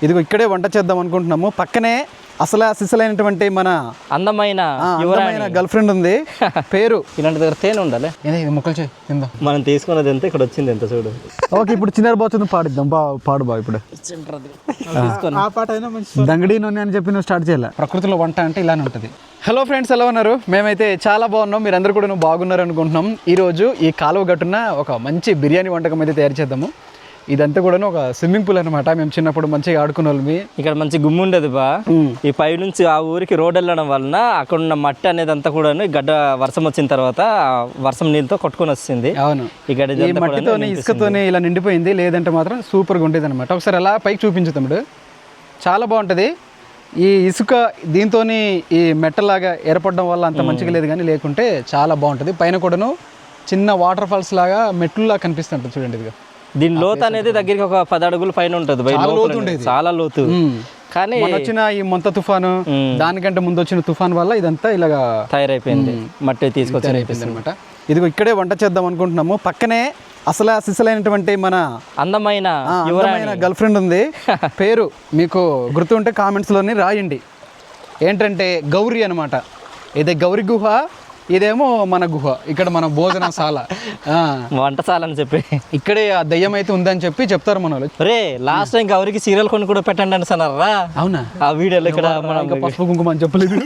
ఇదిగో ఇక్కడే వంట చేద్దాం అనుకుంటున్నాము. పక్కనే అసలు సిసలైనటువంటి మన అందమైన గర్ల్ ఫ్రెండ్ ఉంది. పేరు ఇలాంటి దగ్గర తేనె ఉండాలి. ఇది ముక్కలు చేయి తిందాం. మనం తీసుకున్నది ఎంత ఇక్కడ వచ్చింది ఎంత చూడు. ఓకే, ఇప్పుడు చిన్నారు బాగుంది పాడిద్దాం. పాడు బా ఇప్పుడు దంగడి నూనె అని చెప్పి నువ్వు స్టార్ట్ చేయాలి. ప్రకృతిలో వంట అంటే ఇలానే ఉంటుంది. హలో ఫ్రెండ్స్, ఎలా ఉన్నారు? మేమైతే చాలా బాగున్నాం. మీరందరూ కూడా బాగున్నారు అనుకుంటున్నాం. ఈరోజు ఈ కాలువ గట్టున ఒక మంచి బిర్యానీ వంటకం అయితే తయారు చేద్దాము. ఇదంతా కూడా ఒక స్విమ్మింగ్ పూల్ అనమాట. మేము చిన్నప్పుడు మంచిగా ఆడుకునే వాళ్ళమి. ఇక్కడ మంచి గుమ్ము ఉండదు బా. ఈ పై నుంచి ఆ ఊరికి రోడ్ వెళ్ళడం వలన అక్కడ ఉన్న మట్టి అనేది అంతా కూడా గడ్డ వర్షం వచ్చిన తర్వాత వర్షం నీళ్ళతో కొట్టుకొని వస్తుంది. అవును, ఈ మట్టితోనే ఇసుకతోనే ఇలా నిండిపోయింది. లేదంటే మాత్రం సూపర్గా ఉండేది అనమాట. ఒకసారి అలా పైకి చూపించుతాడు, చాలా బాగుంటుంది. ఈ ఇసుక దీంతో ఈ మెట్టలాగా ఏర్పడడం వల్ల అంత మంచిగా లేదు, కానీ లేకుంటే చాలా బాగుంటుంది. పైన కూడాను చిన్న వాటర్ ఫాల్స్ లాగా మెట్లులా కనిపిస్తుంటుంది చూడండి. ఇదిగా దీని లోతు అనేది దగ్గరికి ఒక 10 అడుగుల పైన ఉంటుంది. చాలా లోతు. కానీ వచ్చిన ఈ మొంత తుఫాను, దానికంటే ముందు వచ్చిన తుఫాన్ వల్ల ఇదంతా ఇలాగా తయారైపోయింది, మట్టి తీసుకొచ్చి అయిపోయింది అనమాట. ఇదిగో ఇక్కడే వంట చేద్దాం అనుకుంటున్నాము. పక్కనే అసలు సిసలైనటువంటి మన అందమైన గర్ల్ ఫ్రెండ్ ఉంది. పేరు మీకు గుర్తుంటే కామెంట్స్ లోని రాయండి. ఏంటంటే గౌరీ అనమాట. ఇదే గౌరీ గుహ, ఇదేమో మన గుహ. ఇక్కడ మన భోజనశాల, వంటశాల అని చెప్పి ఇక్కడే ఆ దయ్యం అయితే ఉందని చెప్పి చెప్తారు మన వాళ్ళు. రే లాస్ట్ టైం గౌరికి సీరియల్ కొని కూడా పెట్టండి అని అన్నారా? అవునా? ఆ వీడియోలో ఇక్కడ పసుపు కుంకుమ అని చెప్పలేదు.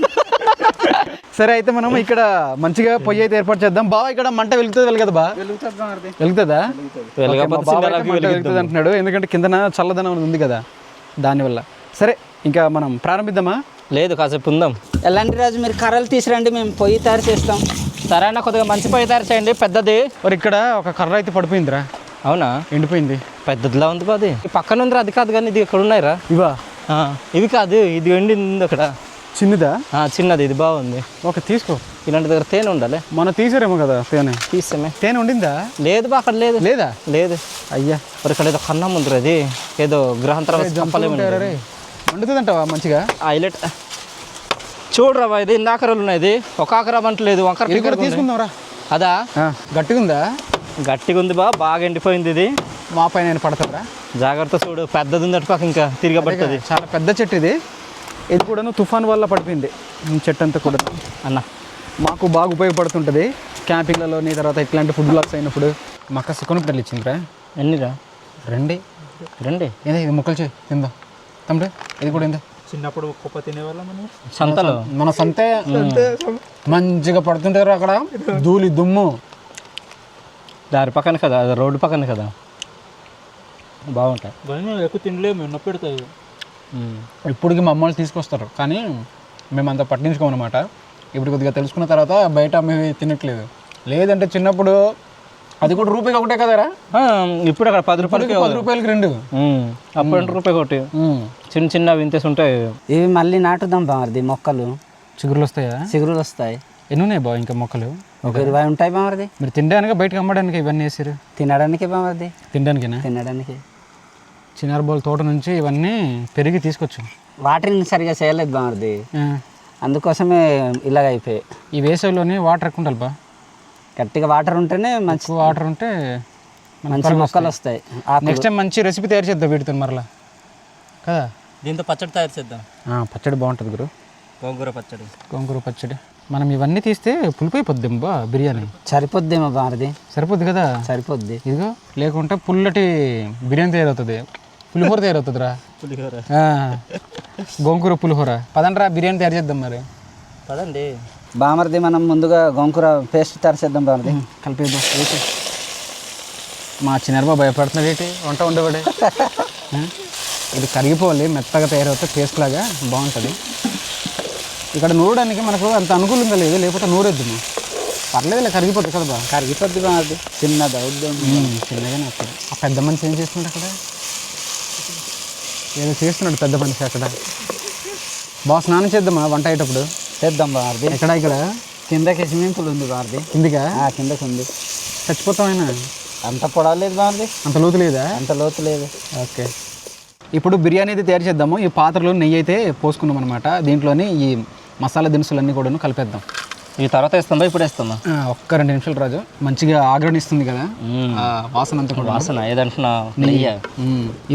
సరే, అయితే మనం ఇక్కడ మంచిగా పొయ్యి అయితే ఏర్పాటు చేద్దాం. బావ ఇక్కడ మంట వెలుగుతుంది వెలగదు బా? వెలుగుతుందా? వెలుగుతుంది అంటున్నాడు. ఎందుకంటే కిందన చల్లదనం ఉంది కదా, దానివల్ల. సరే, ఇంకా మనం ప్రారంభిద్దామా? లేదు, కాసేపు ఉందాం. ఎలాంటి రాజు, మీరు కర్రలు తీసుకురండి, మేము పొయ్యి తయారు చేస్తాం. సరే అన్న, కొద్దిగా మంచి పొయ్యి తయారు చేయండి, పెద్దది. మరి ఇక్కడ ఒక కర్ర అయితే పడిపోయిందిరా. అవునా? ఎండిపోయింది. పెద్దదిలా ఉంది బాది. పక్కన ఉందిరా, అది కాదు కానీ ఇది ఇక్కడ ఉన్నాయిరా. ఇవా? ఇవి కాదు, ఇది ఎండింది అక్కడ. చిన్నదా? చిన్నది, ఇది బాగుంది. ఓకే, తీసుకో. ఇలాంటి దగ్గర తేనె ఉండాలి. మనం తీసారేమో కదా తేనె. తీసామే. తేనె ఉండిందా? లేదు బా, అక్కడ లేదు. లేదా? లేదు. అయ్యా, మరి ఇక్కడ ఏదో కన్నం ఉంది, అది ఏదో గ్రహం తర్వాత వండుతుందంటావా మంచిగా? హైలైట్ చూడరా బా, ఇది ఇన్ని ఆకరాలు ఉన్నాయి. ఒక ఆకరా అంటలేదు, వంకర తీసుకుందాంరా. అదా గట్టిగా ఉందా? గట్టిగా ఉంది బా, బాగా ఎండిపోయింది. ఇది మా పైన పడతారా? జాగ్రత్త చూడు, పెద్దది ఉంది అటుపక్క, ఇంకా తిరగబడుతుంది. చాలా పెద్ద చెట్టు ఇది. ఇది కూడా తుఫాన్ వల్ల పడిపోయింది చెట్టు అంతా కూడా. అన్న, మాకు బాగా ఉపయోగపడుతుంటుంది క్యాంపింగ్లలోని, తర్వాత ఇట్లాంటి ఫుడ్ బ్లాక్స్ అయినప్పుడు. మక్క కొనుక్కలు ఇచ్చిందిరా. ఎన్నిరా? రండి. ఏదో ఇది ముక్కలు చేయి తిందాం తమ్ముడు. ఇది కూడా ఏందో చిన్నప్పుడు కుప్ప తినేవాళ్ళం సంతలో. మన సంతే మంచిగా పడుతుంటారు అక్కడ, ధూళి దుమ్ము. దారి పక్కన కదా, రోడ్డు పక్కన కదా, బాగుంటాయి. ఎక్కువ తినలేము, నొప్పి పెడతాయి. ఇప్పటికి మా అమ్మలు తీసుకొస్తారు, కానీ మేము అంత పట్టించుకోమన్నమాట. ఇప్పుడు కొద్దిగా తెలుసుకున్న తర్వాత బయట మేము తినట్లేదు. లేదంటే చిన్నప్పుడు అది కూడా రూపాయికి ఒకటే కదరా. ఇప్పుడు అక్కడ 10 రూపాయలకి 10 రూపాయలకి 2. అప్పుడు 2 రూపాయలు ఒకటి. చిన్న చిన్న వింతేసి ఉంటాయి. ఇవి మళ్ళీ నాటుదాం బామర్ది. మొక్కలు చిగురులు వస్తాయా? చిగురులు వస్తాయి. ఎన్ని ఉన్నాయి బా ఇంకా మొక్కలు? ఒక 20 ఉంటాయి బామర్ది. మీరు తినడానికి బయటకు అమ్మడానికి ఇవన్నీ వేసారు? తినడానికి బామర్ది. తినడానికేనా? తినడానికి. చిన్నారబోల్ తోట నుంచి ఇవన్నీ పెరిగి తీసుకొచ్చు. వాటరింగ్ సరిగా చేయలేదు బామర్ది, అందుకోసమే ఇలాగ అయిపోయాయి. ఈ వేసవిలోని వాటర్ ఎక్కువ ఉండాలి బా. గట్టిగా వాటర్ ఉంటేనే మంచి, వాటర్ ఉంటే మంచి మొక్కలు వస్తాయి. నెక్స్ట్ టైం మంచి రెసిపీ తయారు చేద్దాం వీటితో మరలా కదా. దీంతో పచ్చడి తయారు చేద్దాం. పచ్చడి బాగుంటుంది గురు. గోంగూర పచ్చడి. మనం ఇవన్నీ తీస్తే పులిపి అయిపోద్ది బా బిర్యానీ. సరిపోద్దేమో బామర్ది. సరిపోద్ది కదా? సరిపోద్ది. ఇదిగో లేకుంటే పుల్లటి బిర్యానీ తయారవుతుంది, పులిహోర తయారవుతుందిరా. గోంగూర పులిహోర. పదండ్రా బిర్యానీ తయారు చేద్దాం. మరి పదండి బామర్ది. మనం ముందుగా గోంగూర పేస్ట్ తయారు చేద్దాం బామర్ది. కలిపేద్దాం. మా చిన్నరబా భయపడుతున్నాడు ఏంటి వంట ఉండేవాడే. ఇది కరిగిపోవాలి, మెత్తగా తయారవుతే పేస్ట్ లాగా బాగుంటుంది. ఇక్కడ నూరడానికి మనకు అంత అనుకూలంగా లేదు, లేకపోతే నూరేద్దాము. పర్లేదు, ఇలా కరిగిపోద్ది కదా బా. కరిగిపోద్ది బామర్ది. చిన్నది అవుద్దాం. చిన్నగానే వస్తుంది. ఆ పెద్ద మనిషి ఏం చేస్తున్నాడు అక్కడ? ఏదో చేస్తున్నాడు పెద్ద మనిషి అక్కడ. బాగా స్నానం చేద్దామా వంట అయ్యేటప్పుడు? చేద్దాం బామర్ది. ఎక్కడ? ఇక్కడ కిందకి స్విమ్మింగ్ పూల్ ఉంది బామర్ది. కిందికా? కిందకి ఉంది. చచ్చిపోతామైనా? అంత పొడవలేదు బామర్ది. అంత లోతు లేదా? అంత లోతు లేదు. ఓకే, ఇప్పుడు బిర్యానీ అయితే తయారు చేద్దాము. ఈ పాత్రలో నెయ్యి అయితే పోసుకున్నాం అనమాట. దీంట్లోని ఈ మసాలా దినుసులన్నీ కూడా కలిపేద్దాం. ఈ తర్వాత వేస్తుందా ఇప్పుడు వేస్తుందా? ఒక్క 2 నిమిషాలు రాజు. మంచిగా ఆగ్రహణిస్తుంది కదా వాసన అంతా కూడా. వాసన ఏదంటున్నా నెయ్యి.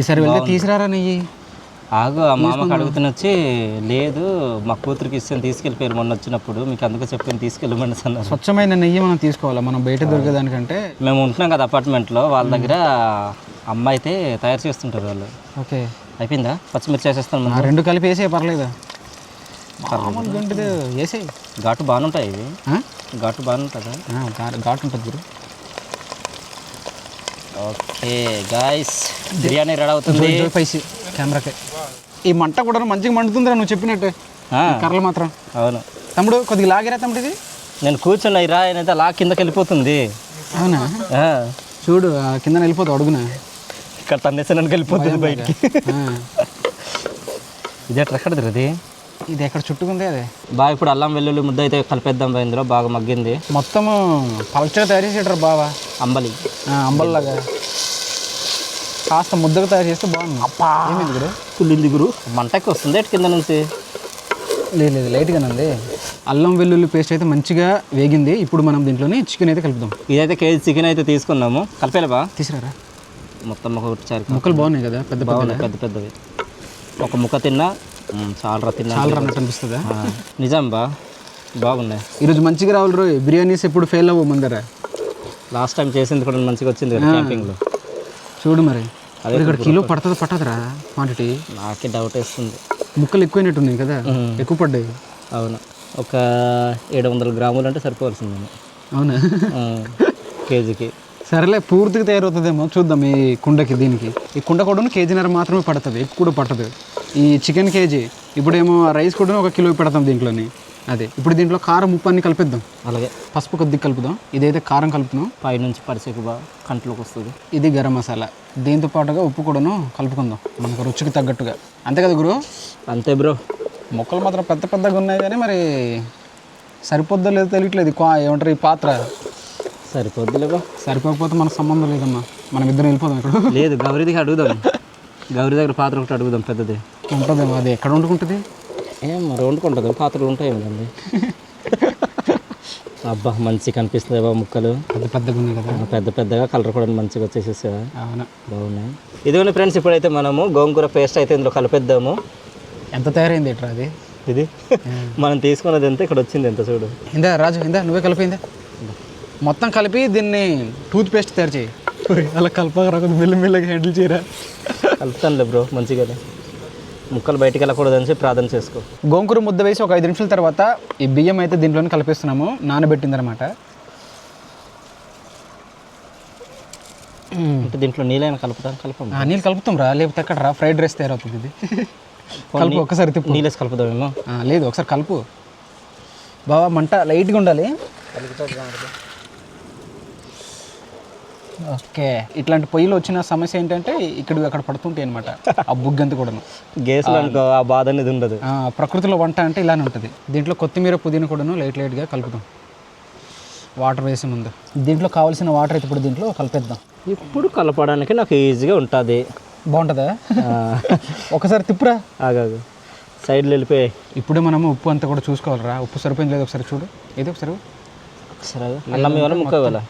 ఈసారి వెళ్ళి తీసుకురారా నెయ్యి. ఆగు ఆ మామకు అడుగుతున్న వచ్చి లేదు మా కూతురికి ఇస్తాను తీసుకెళ్ళిపోయారు మొన్న వచ్చినప్పుడు మీకు అందుకే చెప్పాను తీసుకెళ్ళమని అన్నారు. స్వచ్ఛమైన నెయ్యి మనం తీసుకోవాలి, మనం బయట దొరికేదానికంటే. మేము ఉంటున్నాం కదా అపార్ట్మెంట్లో, వాళ్ళ దగ్గర అమ్మ అయితే తయారు చేస్తుంటారు వాళ్ళు. ఓకే, అయిపోయిందా? పచ్చిమిర్చి వేసేస్తాను. 2 కలిపి వేసే పర్లేదా? మామూలుగా ఉంటుంది వేసే. ఘాటు బాగానే ఉంటాయి ఇవి, ఘాటు బాగానే ఉంటుందా? ఘాటు ఉంటుంది గురు. ఓకే గాయస్, బిర్యానీ రెడీ అవుతుంది. పైసి కెమెరాకి ఈ మంట కూడా మంచిగా మండుతుందిరా నువ్వు చెప్పినట్టు. కర్రలు మాత్రం. అవును తమ్ముడు, కొద్దిగా లాగిరా తమ్ముడు. ఇది నేను కూర్చున్నా రా అయితే లా కిందకి వెళ్ళిపోతుంది. అవునా? చూడు కింద వెళ్ళిపోతావు అడుగున, ఇక్కడ తన్నేసానికి వెళ్ళిపోతుంది బయటికి. ఇది ఎక్కడ తిరగది? ఇది ఎక్కడ చుట్టుకుంది అదే. బాగా ఇప్పుడు అల్లం వెల్లుల్లి ముద్ద అయితే కలిపేద్దాం బా, ఇందులో బాగా మగ్గింది. మొత్తము పల్చగా తయారు చేసేటారు బావా, అంబలి అంబల్లాగా కాస్త ముద్దగా తయారు చేస్తే బాగుంది. ఏమైంది గురు? కుళ్ళింది గురు, మంటకి వస్తుంది ఎటు కింద నుంచి. లేదు లైట్గానే ఉంది. అల్లం వెల్లుల్లి పేస్ట్ అయితే మంచిగా వేగింది. ఇప్పుడు మనం దీంట్లోని చికెన్ అయితే కలుపుదాం. ఇదైతే కేజీ చికెన్ అయితే తీసుకున్నాము. కలిపేలా బా? తీసుకురారా. మొత్తం ఒకసారి ముక్కలు బాగున్నాయి కదా, పెద్ద పెద్దవి. ఒక ముక్క తిన్నా చాలా అన్నట్టు అనిపిస్తుందా? నిజం బా, బాగున్నాయి. ఈరోజు మంచిగా రావాలి రోజు. బిర్యానీస్ ఎప్పుడు ఫెయిల్ అవ్వవు ముందర. లాస్ట్ టైం చేసింది కూడా మంచిగా వచ్చింది కదా క్యాంపింగ్లో. చూడు మరి ఇక్కడ కిలో పట్టదురా క్వాంటిటీ. నాకే డౌట్ వేస్తుంది. ముక్కలు ఎక్కువైనట్టున్నాయి కదా, ఎక్కువ పడ్డాయి. అవును, ఒక 700 గ్రాములు అంటే సరిపోవాల్సింది. అవునా? కేజీకి. సరేలే, పూర్తిగా తయారవుతుందేమో చూద్దాం. ఈ కుండకి దీనికి ఈ కుండ కూడా 1.5 కేజీ మాత్రమే పడుతుంది, ఎక్కువ కూడా పట్టదు. ఈ చికెన్ కేజీ. ఇప్పుడేమో రైస్ కూడా 1 కిలో పెడతాం దీంట్లోని. అదే ఇప్పుడు దీంట్లో కారం ఉప్పు అన్ని కలిపేద్దాం. అలాగే పసుపు కొద్దిగా కలుపుదాం. ఇదైతే కారం కలుపుతున్నాం, పైనుంచి పరిసేకు బాగా కంట్లోకి వస్తుంది. ఇది గరం మసాలా. దీంతో పాటుగా ఉప్పు కూడాను కలుపుకుందాం మనకు రుచికి తగ్గట్టుగా. అంతే కదా గురు? అంతే బ్రో. మొక్కలు మాత్రం పెద్దగా ఉన్నాయి కానీ మరి సరిపోద్దో లేదో తెలియట్లేదు. ఏమంటారు ఈ పాత్ర సరిపోద్దులేబా. సరిపోకపోతే మనకు సంబంధం లేదమ్మా, మనం ఇద్దరం వెళ్ళిపోదాం ఇక్కడ. లేదు, గౌరీ దగ్గర అడుగుదాం. గౌరీ దగ్గర పాత్ర ఒకటి అడుగుదాం, పెద్దది ఉంటుందేమో. అది ఎక్కడ వండుకుంటుంది? ఏం మరి వండుకుంటుంది, పాత్రలు ఉంటాయి కదండి. అబ్బా మంచిగా కనిపిస్తుంది బా ముక్కలు, పెద్దగా ఉన్నాయి కదా, పెద్దగా కలర్ కూడా మంచిగా వచ్చేసేసా. అవునా, బాగున్నాయి. ఇదిగోండి ఫ్రెండ్స్, ఇప్పుడైతే మనము గోంగూర పేస్ట్ అయితే ఇందులో కలిపేద్దాము. ఎంత తయారైంది ఇట్రా అది? ఇది మనం తీసుకున్నది ఎంత, ఇక్కడ వచ్చింది ఎంత చూడు. ఇందా రాజు, ఇందా నువ్వే కలిపిందా? మొత్తం కలిపి దీన్ని టూత్ పేస్ట్ తయారు చేయి. అలా కలపక మెల్లమెల్లగా హ్యాండిల్ చేయరా. కలుపుతానులే బ్రో, మంచిగానే. ముక్కలు బయటికి వెళ్ళకూడదని చెప్పి ప్రార్థన చేసుకో. గోంగూర ముద్ద వేసి ఒక 5 నిమిషాల తర్వాత ఈ బియ్యం అయితే దీంట్లోనే కలిపేస్తున్నాము, నానబెట్టిందనమాట. అంటే దీంట్లో నీళ్ళైనా కలపం. నీళ్ళు కలుపుతాం రా, లేకపోతే అక్కడ రా ఫ్రైడ్ రైస్ తయారవుతుంది. ఇది కలుపు, ఒకసారి తిప్పు. నీళ్ళేసి కలుపుదామేమో. లేదు, ఒకసారి కలుపు బావా. మంట లైట్గా ఉండాలి. ఓకే, ఇట్లాంటి పొయ్యిలు వచ్చిన సమస్య ఏంటంటే ఇక్కడ అక్కడ పడుతుంటాయి అనమాట, ఆ బుగ్గంత కూడాను. గ్యాస్లో అనుకో ఆ బాధ అనేది ఉండదు. ప్రకృతిలో వంట అంటే ఇలానే ఉంటుంది. దీంట్లో కొత్తిమీర పుదీనా కూడాను లైట్గా కలుపుదాం వాటర్ వేసే ముందు. దీంట్లో కావాల్సిన వాటర్ అయితే ఇప్పుడు దీంట్లో కలిపేద్దాం. ఇప్పుడు కలపడానికి నాకు ఈజీగా ఉంటుంది. బాగుంటుందా? ఒకసారి తిప్పురా. ఆగాగు, సైడ్లో వెళ్ళిపోయాయి. ఇప్పుడే మనము ఉప్పు అంతా కూడా చూసుకోవాలరా. ఉప్పు సరిపోయింది లేదు ఒకసారి చూడు. ఏదో ఒకసారి అల్లం ఇవ్వాలా ముక్క ఇవ్వాలా?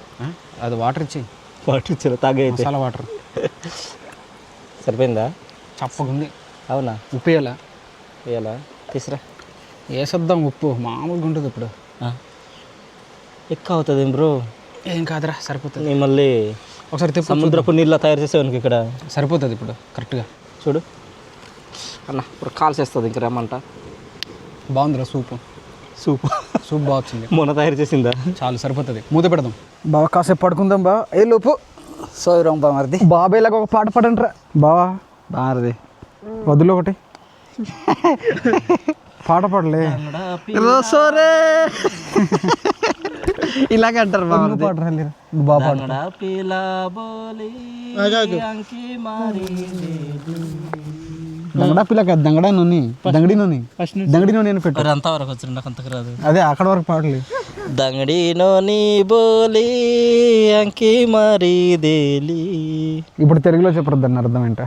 అది వాటర్ ఇచ్చి, వాటర్ ఇచ్చారు తాగే. మసాలా వాటర్ సరిపోయిందా? చప్పగా ఉంది. అవునా? ఉప్పు వేయాలా? వేయాలా? తీసురా, వేసేద్దాం. ఉప్పు మామూలుగా ఉంటుంది ఇప్పుడు. ఎక్కువ అవుతుంది బ్రో. ఏం కాదురా, సరిపోతుంది. నేను మళ్ళీ ఒకసారి తిప్పు. సముద్రపు నీళ్ళ తయారు చేసేవానికి ఇక్కడ సరిపోతుంది ఇప్పుడు కరెక్ట్గా. చూడు అన్న, ఇప్పుడు కాల్చేస్తుంది ఇంక రమ్మంట. బాగుందిరా సూప్. సూప్ బాగా వచ్చింది. మొన్న తయారు చేసిందా? చాలు, సరిపోతుంది. మూత పెడదాం బావా. కాసేపు పడుకుందాం బా. ఏ లోపు సోదరం బామర్ది, బాబాయ్లాగా ఒక పాట పాడండి రా బావా. బామర్ది వద్దులో ఒకటి పాట పాడలే. ఇలాగ అంటారు బామర్ది. పాట బాగా పాడు. దంగడా పిల్ల కాదు, దంగడా నూనె, దంగడి నూనె అని పెట్టు. అంతవరకు వచ్చింది, నాకు అంతకు రాదు. అదే అక్కడ వరకు పాడలే. దంగడి నోని బోలి అంకి మరి దేలి. ఇప్పుడు తెలుగులో చెప్పరు దాన్ని అర్థం ఏంట?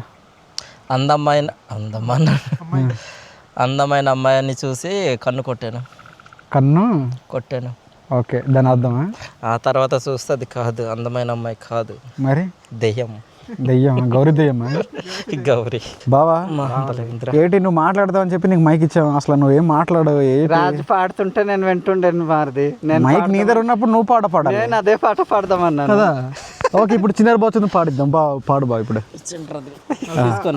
అందమైన అమ్మాయిని చూసి కన్ను కొట్టాను. ఓకే, దాని అర్థమా? ఆ తర్వాత చూస్తే అది కాదు, అందమైన అమ్మాయి కాదు, మరి దెయ్యం. దెయ్యం గౌరీ దెయ్యమ్మా గౌరీ బావా ఏంటి నువ్వు మాట్లాడతావు అని చెప్పి నీకు మైక్ ఇచ్చావు, అసలు నువ్వేం మాట్లాడవు. రాజు పాడుతుంటే నేను వింటుండేను మారిది. నేను మైక్ నీ దగ్గర ఉన్నప్పుడు నువ్వు పాడాలి నేను అదే పాట పాడదామన్నాను కదా. ఓకే, ఇప్పుడు చిన్న బాగుంది పాడిద్దాం. పాడు బా ఇప్పుడు.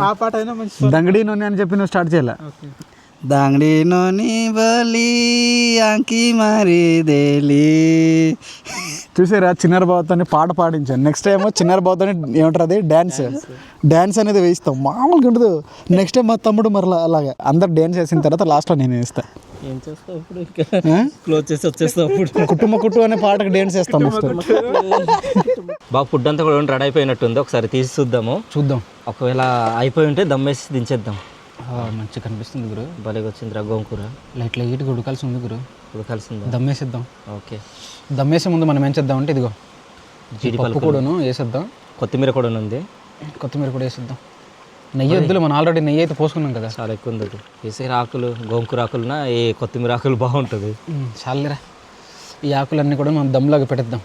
ఆ పాట అయినా మంచి దంగడి నూనె అని చెప్పి నువ్వు స్టార్ట్ చేయాలి. దాంగడి నోని బలి ఆంకి మారి దేలి. చూసారా, చిన్నర బాబుతో పాట పాడించాను. నెక్స్ట్ టైం చిన్నర బాబుతో ఏమంటారు అది డ్యాన్స్ అనేది వేయిస్తాం, మామూలుగా ఉండదు. నెక్స్ట్ టైం మా తమ్ముడు మరలా అలాగే అందరు డ్యాన్స్ వేసిన తర్వాత లాస్ట్లో నేను వేస్తాను. ఏం చేస్తావు ఇప్పుడు? క్లోజ్ చేసి వచ్చేస్తావు ఇప్పుడు. కుటుంబ అనే పాటకు డ్యాన్స్ వేస్తాం నెక్స్ట్. బాగా ఫుడ్ అంతా కూడా రెడీ అయిపోయినట్టుంది, ఒకసారి తీసి చూద్దాం. ఒకవేళ అయిపోయి ఉంటే దమ్మేసి దించేద్దాం. మంచిగా కనిపిస్తుంది గురు, భలేగా వచ్చిందిరా గోంకూర. లైట్ ఉడకాల్సి ఉంది గురు, ఉడకాల్సిందా? దమ్మేసిద్దాం. ఓకే, దమ్మేసే ముందు మనం ఏం చేద్దాం అంటే ఇదిగో జీడిపప్పు కూడాను వేసేద్దాం, కొత్తిమీర కూడా ఉంది, కొత్తిమీర కూడా వేసేద్దాం. నెయ్యి వద్దులు, మనం ఆల్రెడీ నెయ్యి అయితే పోసుకున్నాం కదా. చాలా ఎక్కువ ఉంది. వేసే ఆకులు గోంకూర ఆకులునా ఏ కొత్తిమీర ఆకులు బాగుంటుంది. చాలేరా, ఈ ఆకులన్నీ కూడా మనం దమ్లాగా పెట్టేద్దాం.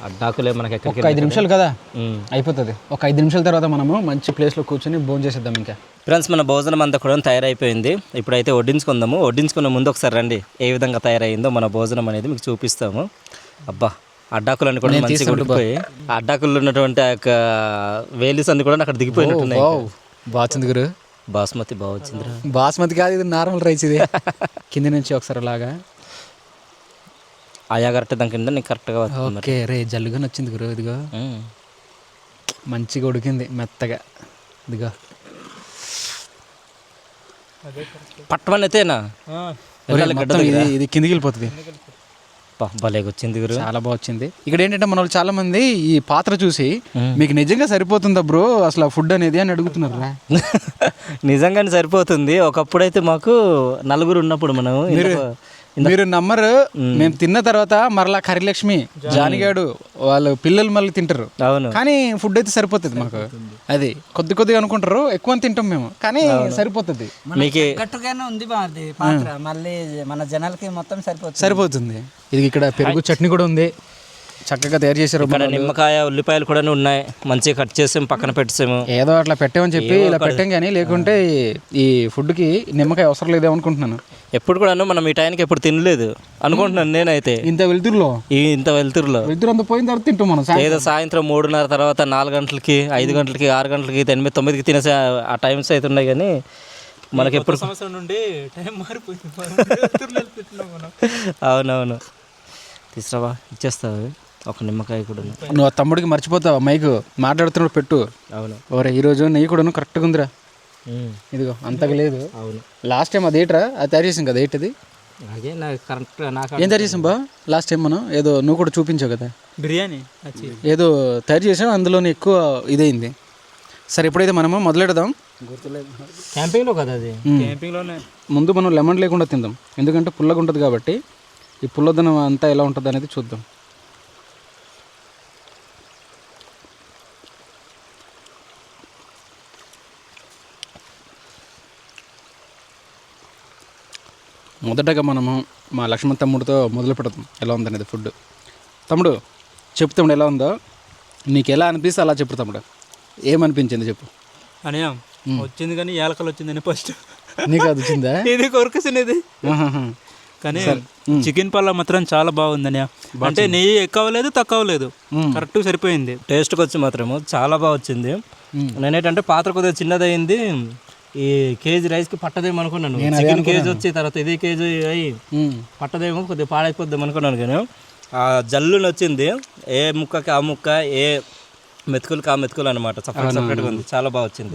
అడ్డాకులే మనకి ఎక్కడికి 5 నిమిషాలు కదా అయిపోతుంది. ఒక 5 నిమిషాల తర్వాత మనము మంచి ప్లేస్లో కూర్చొని భోజనం చేసేద్దాం. ఇంకా ఫ్రెండ్స్, మన భోజనం అంతా కూడా తయారైపోయింది. ఇప్పుడైతే వడ్డించుకుందాము. వడ్డించుకున్న ముందు ఒకసారి రండి, ఏ విధంగా తయారైందో మన భోజనం అనేది మీకు చూపిస్తాము. అబ్బా, అడ్డాకులన్నీ కూడా మంచిగా ఉడికిపోయి, అడ్డాకుల్లో ఉన్నటువంటి ఆ యొక్క వేలీస్ అన్ని కూడా అక్కడ దిగిపోయినట్టున్నాయి. బాగుంది గురు, బాస్మతి బాగా వచ్చిందిరా. బాస్మతి కాదు, ఇది నార్మల్ రైస్. ఇది కింద నుంచి ఒకసారి అలాగా ఆయా కరెక్ట్ దాని కింద నీకు కరెక్ట్గా వస్తుంది. ఓకే రే, జల్లుగా వచ్చింది గురు. ఇదిగో మంచిగా ఉడికింది మెత్తగా. ఇదిగో పట్టమని అయితేనా ఇది కిందికి వెళ్ళిపోతుంది. భలేగా వచ్చింది గురు, చాలా బాగా వచ్చింది. ఇక్కడ ఏంటంటే మన వాళ్ళు చాలా మంది ఈ పాత్ర చూసి మీకు నిజంగా సరిపోతుందా బ్రో అసలు ఫుడ్ అనేది అని అడుగుతున్నారు. నిజంగానే సరిపోతుంది. ఒకప్పుడైతే మాకు నలుగురు ఉన్నప్పుడు మనం మీరు నమ్మరు, మేము తిన్న తర్వాత మరలా కరిలక్ష్మి జానిగాడు వాళ్ళు పిల్లలు మళ్ళీ తింటారు. అవును, కానీ ఫుడ్ అయితే సరిపోతుంది మాకు. అది కొద్దిగా అనుకుంటారు, ఎక్కువ తింటాం మేము, కానీ సరిపోతుంది. మీకు గట్టుగానే ఉంది మాది పాత్ర, మళ్ళీ మన జనాలకి మొత్తం సరిపోతుంది. ఇది ఇక్కడ పెరుగు చట్నీ కూడా ఉంది, చక్కగా తయారు చేశారు. ఇక్కడ నిమ్మకాయ ఉల్లిపాయలు కూడా ఉన్నాయి, మంచిగా కట్ చేసాము, పక్కన పెట్టేసాము. ఏదో అట్లా పెట్టామని చెప్పి ఇలా పెట్టాం, కానీ లేకుంటే ఈ ఫుడ్కి నిమ్మకాయ అవసరం లేదేమో అనుకుంటున్నాను. ఎప్పుడు కూడా మనం ఈ టైంకి ఎప్పుడు తినలేదు అనుకుంటున్నాను నేనైతే. ఇంత వెళ్తురులో వెళ్తురు అంత పోయిన తర్వాత తింటాం మనం. ఏదో సాయంత్రం 3:30 తర్వాత 4 గంటలకి 5 గంటలకి 6 గంటలకి 8, 9కి తినేసే ఆ టైమ్స్ అయితే ఉన్నాయి. కానీ మనకి ఎప్పుడు సంవత్సరం నుండి టైం మారిపోయింది. అవునవును, తీసుకురావా, ఇచ్చేస్తావు. ఒక నిమ్మకాయ కూడా నువ్వు ఆ తమ్ముడికి మర్చిపోతావా మైక్ మాట్లాడుతున్నాడు పెట్టు. అవును, ఓరే ఈరోజు నెయ్యి కూడా కరెక్ట్గా ఉందిరా. ఇదిగో అంతగా లేదు. అవును, లాస్ట్ టైం అది ఏట్రా, అది తయారు చేసాం కదా. ఏంటది అదే నాకు కరెక్ట్. నాకు ఏం తయారు చేసాం బా లాస్ట్ టైం మనం? ఏదో నువ్వు కూడా చూపించావు కదా, బిర్యానీ ఏదో తయారు చేసాం, అందులోనే ఎక్కువ ఇదైంది. సరే ఇప్పుడైతే మనము మొదలెడదాం. క్యాంపింగ్లో కదా అది, క్యాంపింగ్లోనే. ముందు మనం లెమన్ లేకుండా తిందాం, ఎందుకంటే పుల్లగా ఉంటుంది కాబట్టి. ఈ పుల్లదనం అంతా ఎలా ఉంటుంది అనేది చూద్దాం. మొదటగా మనము మా లక్ష్మణ్ తమ్ముడితో మొదలు పెడతాం ఎలా ఉందనేది ఫుడ్. తమ్ముడు చెప్పు తమ్ముడు, ఎలా ఉందో నీకు ఎలా అనిపిస్తే అలా చెప్పు తమ్ముడు. ఏమనిపించింది చెప్పు. అని వచ్చింది కానీ ఏలకలు వచ్చిందని ఫస్ట్. నీకు అది వచ్చిందా? ఇది కొరకసినది కానీ చికెన్ పళ్ళ మాత్రం చాలా బాగుందని. అంటే నెయ్యి ఎక్కువ లేదు తక్కువ లేదు, కరెక్ట్ సరిపోయింది. టేస్ట్కి వచ్చి మాత్రము చాలా బాగా వచ్చింది. నేనేంటంటే పాత్ర కొద్దిగా చిన్నదయింది, ఈ కేజీ రైస్కి పట్టదేమో అనుకున్నాను. చికెన్ కేజీ వచ్చి తర్వాత ఇది కేజీ అయ్యి పట్టదేమో, కొద్దిగా పాడైపోద్దాం అనుకున్నాను. కానీ ఆ జల్లుని వచ్చింది, ఏ ముక్కకి ఆ ముక్క, ఏ మెతుకులకి ఆ మెతుకులు అనమాట. సపరేట్గా ఉంది, చాలా బాగా వచ్చింది.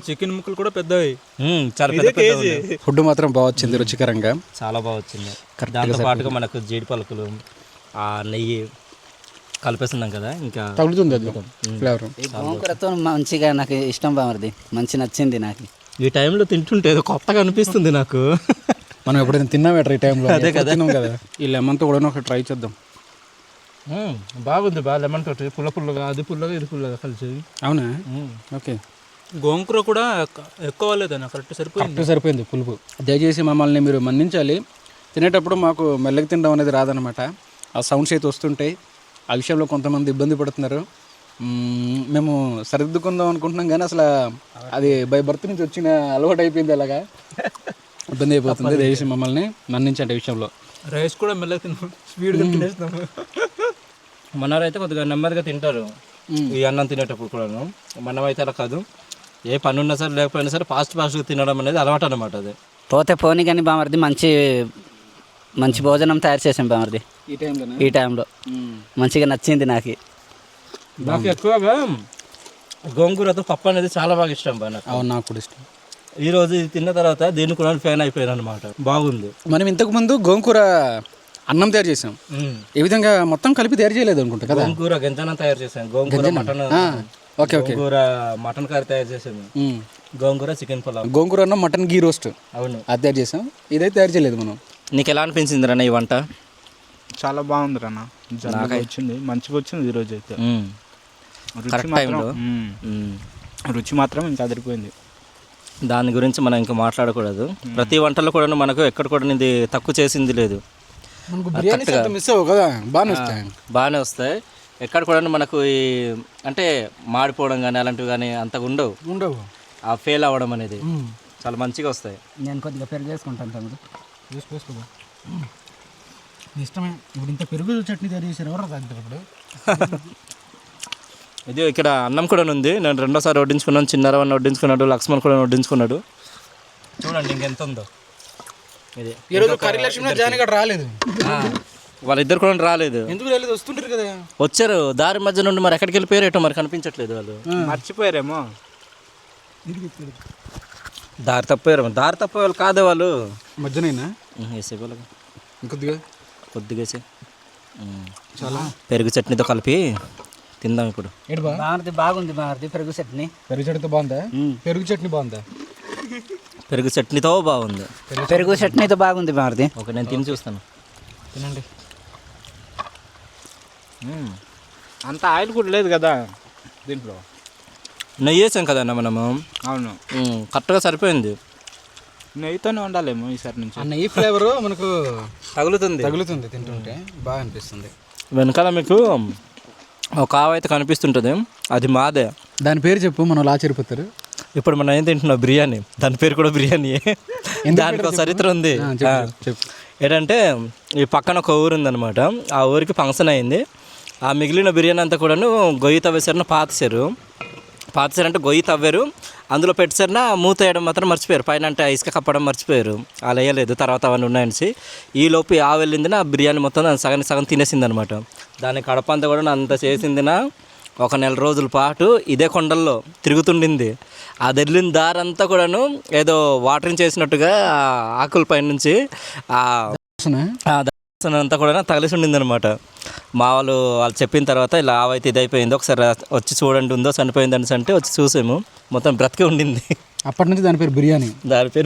చికెన్ ముక్కలు కూడా పెద్దవి, చాలా పెద్ద. ఫుడ్ మాత్రం బాగా వచ్చింది, రుచికరంగా చాలా బాగా వచ్చింది. దాంతో పాటుగా మనకు జీడి పలుకులు, ఆ నెయ్యి కలిపేస్తున్నాం కదా, ఇంకా తగులుతుంది అది ఫ్లేవర్. గోంకూరతో మంచిగా నాకు ఇష్టం బామర్ది, మంచి నచ్చింది నాకు. ఈ టైంలో తింటుంటే ఏదో కొత్తగా అనిపిస్తుంది నాకు. మనం ఎప్పుడైనా తిన్నాం ఎట్రా ఈ టైంలో? అదే కదా, తిన్నాం కదా. ఈ లెమన్తో కూడా ఒక ట్రై చేద్దాం. బాగుంది, బాగా లెమన్ తోటి పుల్లగా, అది పుల్లగా ఇది పుల్లగా కలిసి. అవునా? ఓకే. గోంకూర కూడా ఎక్కువ లేదన్న, కరెక్ట్ సరిపోయింది పులుపు. దయచేసి మమ్మల్ని మీరు మన్నించాలి, తినేటప్పుడు మాకు మెల్లగా తినడం అనేది రాదనమాట. ఆ సౌండ్స్ అయితే వస్తుంటాయి, ఆ విషయంలో కొంతమంది ఇబ్బంది పడుతున్నారు. మేము సరిదిద్దుకుందాం అనుకుంటున్నాం కానీ అసలు అది బై బర్త్ నుంచి వచ్చిన అలవాటు అయిపోయింది. అలాగా ఇబ్బంది అయిపోతుంది. దయచేసి మమ్మల్ని మన్నించండి ఈ విషయంలో. రైస్ కూడా మెల్లగా తిన్నాం, స్పీడ్గా తినేస్తాము. మనవారైతే కొద్దిగా నెమ్మదిగా తింటారు ఈ అన్నం తినేటప్పుడు కూడాను. మనమైతే అలా కాదు, ఏ పని ఉన్నా సరే లేకపోయినా సరే ఫాస్ట్గా తినడం అనేది అలవాటు అనమాట. అది పోతే పోనీ కానీ బామర్ది మంచి భోజనం తయారు చేసాం బామర్ది ఈ టైంలో. మంచిగా నచ్చింది నాకు ఎక్కువగా గోంగూరతో పప్పు అనేది చాలా బాగా ఇష్టం బా నాకు. అవును, నాకు కూడా ఇష్టం. ఈరోజు ఇది తిన్న తర్వాత దీన్ని కూడా ఫ్యాన్ అయిపోయాను అనమాట. బాగుంది. మనం ఇంతకుముందు గోంగూర అన్నం తయారు చేసాం. ఏ విధంగా మొత్తం కలిపి తయారు చేయలేదు అనుకుంటా కదా. గోంగూర గంజనం తయారు చేసాను, గోంగూర మటన్, గోంగూర మటన్ కర్రీ తయారు చేసాము, గోంగూర చికెన్ పులావ్, గోంగూర అన్నం, మటన్ గీ రోస్ట్. అవును, అది తయారు చేసాం. ఇదైతే తయారు చేయలేదు మనం. నీకు ఎలా అనిపించింది రన్న ఈ వంట? చాలా బాగుంది అన్న, వచ్చింది మంచిగా వచ్చింది ఈరోజు అయితే. రుచి మాత్రం ఇంకా అదిరిపోయింది. దాని గురించి మనం ఇంకా మాట్లాడకూడదు. ప్రతి వంటలో కూడా మనకు ఎక్కడ కూడా ఇది తక్కువ చేసింది లేదు. మిస్ అవ్వవు కదా, బాగానే వస్తాయి. ఎక్కడ కూడా మనకు ఈ అంటే మాడిపోవడం కానీ అలాంటివి కానీ అంతగా ఉండవు. ఆ ఫెయిల్ అవ్వడం అనేది చాలా మంచిగా వస్తాయి. నేను కొద్దిగా పెరుగు వేసుకుంటాను తమ్ముడు. ఇష్టమే. ఇప్పుడు ఇంత పెరుగు చట్నీ తయారు చేశారు, ఎవరు తాగుతారు ఇప్పుడు? ఇది ఇక్కడ అన్నం కూడా ఉంది. నేను రెండోసారి వడ్డించుకున్నాను. చిన్నారవన్న వడ్డించుకున్నాడు, లక్ష్మణ్ కూడా వడ్డించుకున్నాడు. చూడండి ఇంకెంత ఉందో. ఇది ఈరోజు కరిలక్ష్మి జానగడ రాలేదు, వాళ్ళిద్దరు కూడా రాలేదు. ఎందుకు రాలేదు? వస్తుంటారు కదా. వచ్చారు దారి మధ్య నుండి, మరి ఎక్కడికి వెళ్ళిపోయారు ఏటో మరి కనిపించట్లేదు. వాళ్ళు మర్చిపోయారేమో, దారి తప్పారు. దారి తప్పే వాళ్ళు కాదే వాళ్ళు. మధ్యనైనా వేసే వాళ్ళకి ఇంకొద్దిగా వేసే చాలా పెరుగు చట్నీతో కలిపి తిందాం ఇప్పుడు. బాగుంది బామర్ది పెరుగు చట్నీ. పెరుగు చట్నీతో బాగుందా? పెరుగు చట్నీ బాగుందా? పెరుగు చట్నీతో బాగుంది. పెరుగు చట్నీతో బాగుంది బామర్ది. ఓకే, నేను తిని చూస్తాను. తినండి. అంత ఆయిల్ కూడా లేదు కదా దీంట్లో. నెయ్యి వేసాం కదన్న మనము. అవును, కరెక్ట్గా సరిపోయింది. నెయ్యితోనే వండాలేమో ఈసారి నుంచి. ఆ నెయ్యి ఫ్లేవర్ మనకు తగులుతుంది తింటుంటే బాగా అనిపిస్తుంది. వెనకాల మీకు ఒక ఆవు అయితే కనిపిస్తుంటుంది, అది మాదే. దాని పేరు చెప్పు, మనం లా చెరిపోతారు. ఇప్పుడు మనం ఏం తింటున్నాం? బిర్యానీ. దాని పేరు కూడా బిర్యానీయే. దానికి ఒక చరిత్ర ఉంది. చెప్పు. ఏంటంటే ఈ పక్కన ఒక ఊరు ఉందన్నమాట. ఆ ఊరికి ఫంక్షన్ అయింది. ఆ మిగిలిన బిర్యానీ అంతా కూడాను గొయ్యి తవ్వేసారు, పాతేసారంటే గొయ్యి తవ్వారు, అందులో పెట్టేసారిన మూత వేయడం మాత్రం మర్చిపోయారు. పైన అంటే ఇసుక కప్పడం మర్చిపోయారు. అలా వేయలేదు. తర్వాత అవన్నీ ఉన్నాయని ఈ లోపు ఆ వెళ్ళిందిన ఆ బిర్యానీ మొత్తం దాన్ని సగం తినేసింది అనమాట. దాని కడప అంతా కూడా అంత చేసిందిన ఒక 1 నెల రోజుల పాటు ఇదే కొండల్లో తిరుగుతుండింది. అది వెళ్ళిన దారంతా కూడాను ఏదో వాటరింగ్ చేసినట్టుగా ఆకుల పైన నుంచి అంతా కూడా తగిలిసి ఉండింది అనమాట. మా వాళ్ళు చెప్పిన తర్వాత ఇలా ఆవైతే ఇది అయిపోయింది, ఒకసారి వచ్చి చూడండి ఉందో చనిపోయింది అనేసి అంటే వచ్చి చూసాము, మొత్తం బ్రతికే ఉండింది. అప్పటి నుంచి దాని పేరు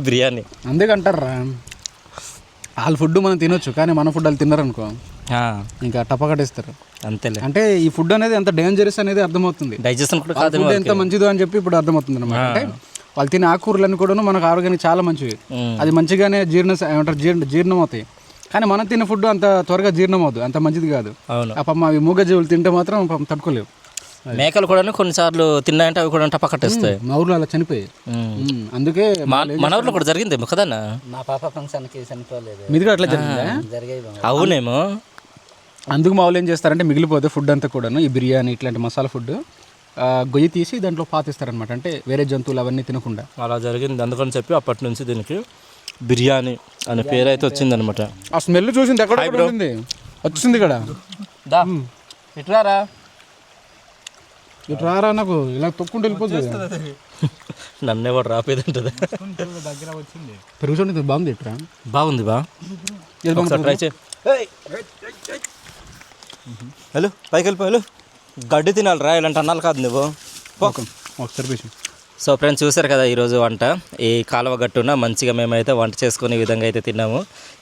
బిర్యానీ. అందుకంటారా వాళ్ళ ఫుడ్ మనం తినొచ్చు, కానీ మన ఫుడ్ వాళ్ళు తిన్నారనుకో ఇంకా టపకటేస్తారు. అంతేలే. అంటే ఈ ఫుడ్ అనేది ఎంత డేంజరస్ అనేది అర్థమవుతుంది. డైజెషన్ కూడా కాదు, ఎంత మంచిదో అని చెప్పి ఇప్పుడు అర్థమవుతుంది అనమాట. అంటే వాళ్ళు తినే ఆకుకూరలన్నీ కూడా మనకు ఆరోగ్యానికి చాలా మంచివి. అది మంచిగానే జీర్ణం అవుతాయి. కానీ మనం తినే ఫుడ్ అంత త్వరగా జీర్ణం అవుతుంది, అంత మంచిది కాదు. పాపం అవి మూగజీవులు తింటే మాత్రం పాపం తట్టుకోలేవు. మేకలు కూడా కొన్నిసార్లు తిన్నాయంటే అవి కూడా టపకట్టేస్తాయి. మా ఊర్లో అలా చనిపోయాయి. అందుకే మన ఊర్లో కూడా జరిగింది కదన్నా. మా పాప ఫంక్షన్కి చనిపోలేదు. మీది కూడా అట్లా జరిగిందా? అవునేమో. అందుకు మా వాళ్ళు ఏం చేస్తారంటే మిగిలిపోతే ఫుడ్ అంతా కూడాను ఈ బిర్యానీ ఇట్లాంటి మసాలా ఫుడ్ గొయ్యి తీసి దాంట్లో పాతిస్తారనమాట. అంటే వేరే జంతువులు అవన్నీ తినకుండా. అలా జరిగింది. అందుకని చెప్పి అప్పటి నుంచి దీనికి బిర్యానీ అనే పేరు అయితే వచ్చిందనమాట. ఆ స్మెల్ చూసింది ఎక్కడ వచ్చింది ఇక్కడ. ఇట్రారా నాకు ఇలా తొక్కుంటూ వెళ్ళిపోతుంది. నన్నే వాడు రాపేది ఉంటుంది. పెరుగు చూడండి బాగుంది. ఇట్రా బాగుంది ట్రై చేయి. హలో పైకి వెళ్ళిపోయాలు గడ్డి తినాలి రా, ఇలాంటి అన్నాలు కాదు నువ్వు. ఒకసారి సో ఫ్రెండ్స్ చూసారు కదా ఈరోజు వంట. ఈ కాలువ గట్టున మంచిగా మేమైతే వంట చేసుకునే విధంగా అయితే తిన్నాము.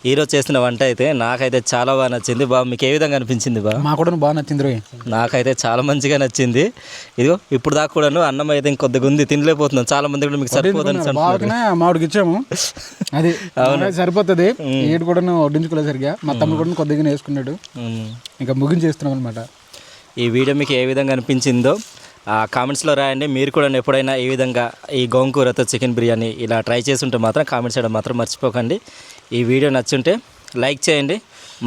ఈరోజు చేసిన వంట అయితే నాకైతే చాలా బాగా నచ్చింది. మీకు ఏ విధంగా అనిపించింది మాకు కూడా బాగా నచ్చింది. నాకైతే చాలా మంచిగా నచ్చింది. ఇదిగో ఇప్పుడు దాకా కూడాను అన్నం అయితే ఇంకొద్దిగా ఉంది, తినలేకపోతున్నాం. చాలా మంది కూడా మీకు సరిపోతుంది మామిడికి ఇచ్చాము, అది సరిపోతుంది. ఏడు కూడా వడ్డించుకోలేదు సరిగా. మా తమ్ముడు కూడా కొద్దిగా వేసుకున్నాడు. ఇంకా ముగించేస్తున్నాం అనమాట. ఈ వీడియో మీకు ఏ విధంగా అనిపించిందో కామెంట్స్లో రాయండి. మీరు కూడా ఎప్పుడైనా ఈ విధంగా ఈ గోంగూరతో చికెన్ బిర్యానీ ఇలా ట్రై చేసి ఉంటే మాత్రం కామెంట్స్ చేయడం మాత్రం మర్చిపోకండి. ఈ వీడియో నచ్చుంటే లైక్ చేయండి.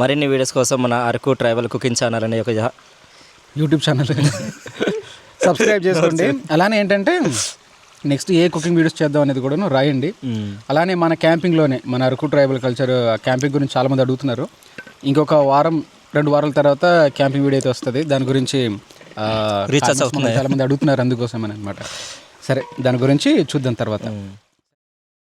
మరిన్ని వీడియోస్ కోసం మన అరకు ట్రైబల్ కుకింగ్ ఛానల్ అనే ఒక యూట్యూబ్ ఛానల్ సబ్స్క్రైబ్ చేసుకోండి. అలానే ఏంటంటే నెక్స్ట్ ఏ కుకింగ్ వీడియోస్ చేద్దాం అనేది కూడా రాయండి. అలానే మన క్యాంపింగ్లోనే మన అరకు ట్రైబల్ కల్చర్ క్యాంపింగ్ గురించి చాలామంది అడుగుతున్నారు. ఇంకొక 2 వారాల తర్వాత క్యాంపింగ్ వీడియో అయితే వస్తుంది. దాని గురించి రీఛార్జ్ అవుతుంది, చాలామంది అడుగుతున్నారు, అందుకోసం అని అనమాట. సరే, దాని గురించి చూద్దాం తర్వాత.